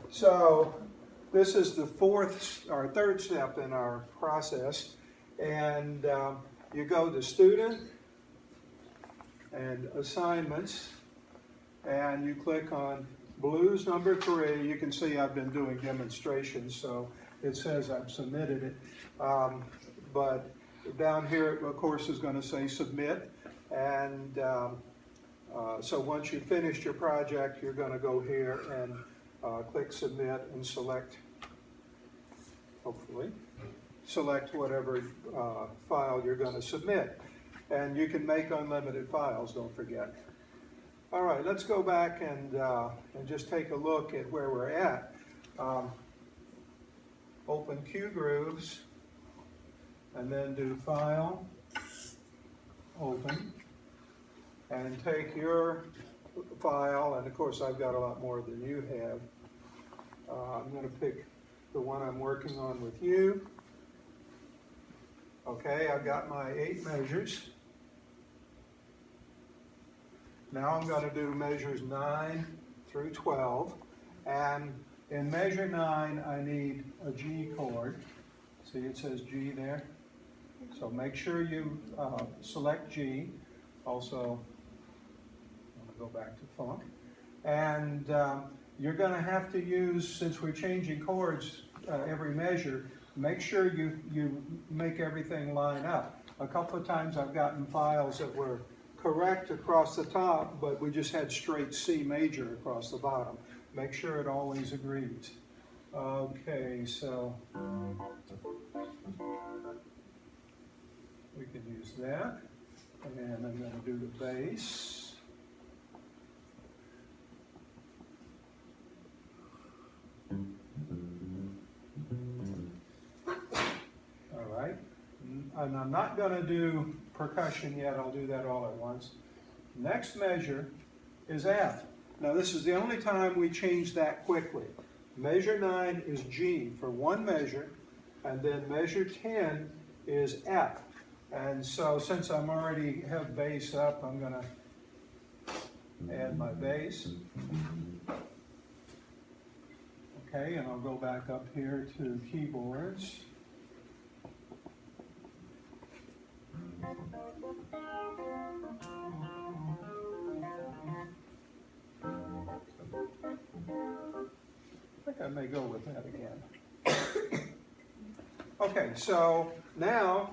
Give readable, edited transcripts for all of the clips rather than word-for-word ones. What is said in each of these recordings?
So this is the third step in our process, and you go to Student and Assignments, and you click on Blues number 3. You can see I've been doing demonstrations, so it says I've submitted it. But down here, of course, is going to say Submit, and so once you've finished your project, you're going to go here and click Submit and select, hopefully, select whatever file you're going to submit. And you can make unlimited files, don't forget. All right, let's go back and just take a look at where we're at. Open QGrooves, and then do File, Open, and take your file, and of course I've got a lot more than you have. I'm going to pick the one I'm working on with you. Okay, I've got my 8 measures. Now I'm going to do measures 9 through 12, and in measure 9 I need a G chord. See, it says G there. So make sure you select G. Also, go back to funk, and you're going to have to use, since we're changing chords every measure, make sure you make everything line up. A couple of times I've gotten files that were correct across the top, but we just had straight C major across the bottom. Make sure it always agrees. Okay, so we can use that, and I'm going to do the bass. All right, and I'm not going to do percussion yet. I'll do that all at once. Next measure is F. Now this is the only time we change that quickly. Measure 9 is G for one measure, and then measure 10 is F. And so since I'm already have bass up, I'm going to add my bass. Okay, and I'll go back up here to keyboards. I think I may go with that again. Okay, so now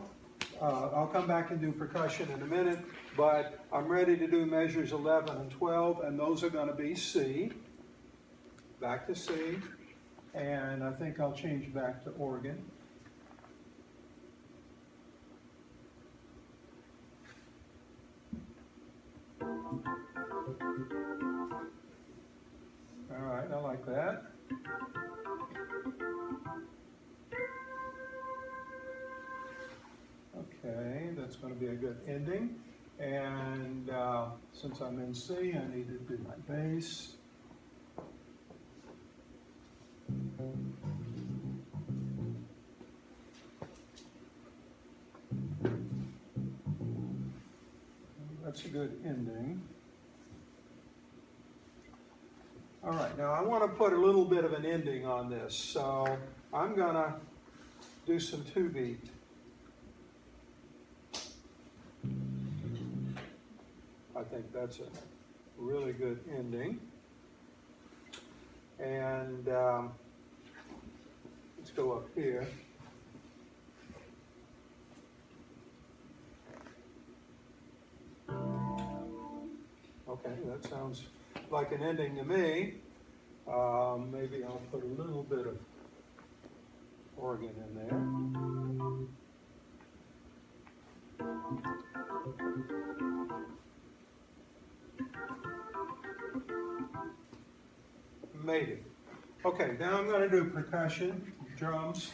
I'll come back and do percussion in a minute, but I'm ready to do measures 11 and 12, and those are going to be C. Back to C, and I think I'll change back to organ. All right, I like that. Okay, that's going to be a good ending. And since I'm in C, I need to do my bass. That's a good ending. All right, now I want to put a little bit of an ending on this, so I'm going to do some 2-beat. I think that's a really good ending. And let's go up here. Okay, that sounds like an ending to me. Maybe I'll put a little bit of organ in there. Made it. Okay, now I'm going to do percussion, drums,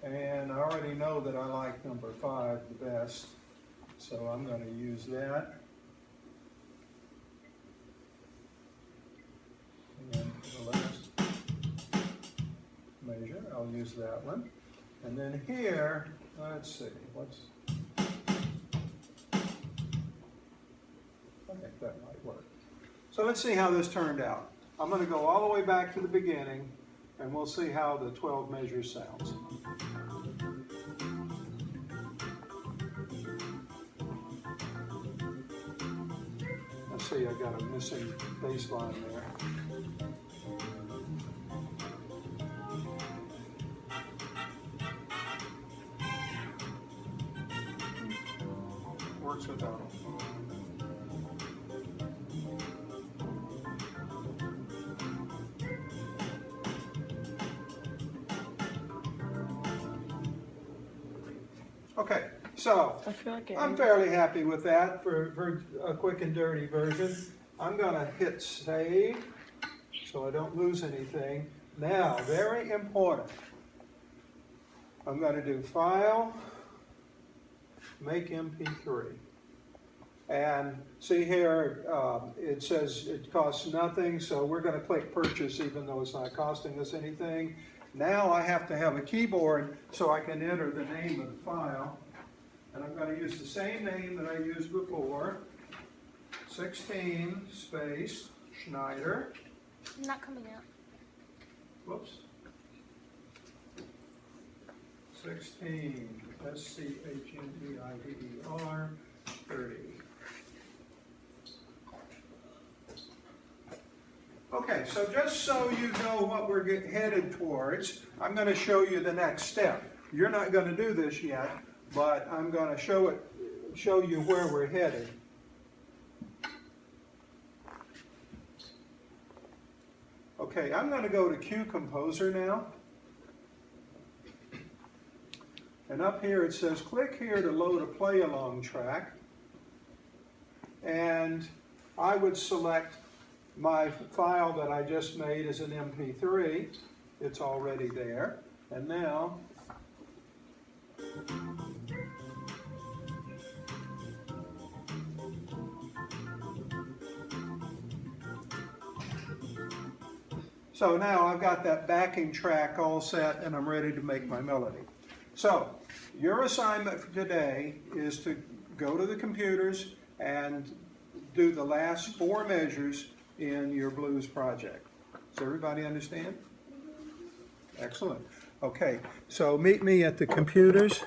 and I already know that I like number 5 the best, so I'm going to use that. And the last measure, I'll use that one. And then here, let's see, I think that might work. So let's see how this turned out. I'm going to go all the way back to the beginning, and we'll see how the 12 measures sounds. Let's see, I got a missing bass line there. Works without it. Okay, so I feel like I'm fairly happy with that for a quick and dirty version. I'm going to hit save so I don't lose anything. Now, very important, I'm going to do File, Make MP3. And see here, it says it costs nothing, so we're going to click Purchase even though it's not costing us anything. Now I have to have a keyboard so I can enter the name of the file. And I'm going to use the same name that I used before. 16 space Schneider. Not coming out. Whoops. 16 SCHNEIDER 30. Okay, so just so you know what we're headed towards, I'm going to show you the next step. You're not going to do this yet, but I'm going to show you where we're headed. Okay, I'm going to go to Q Composer now. And up here it says, click here to load a play-along track. And I would select my file that I just made as an MP3. It's already there. And now, so now I've got that backing track all set and I'm ready to make my melody. So your assignment for today is to go to the computers and do the last 4 measures in your blues project. Does everybody understand? Excellent. Okay, so meet me at the computers.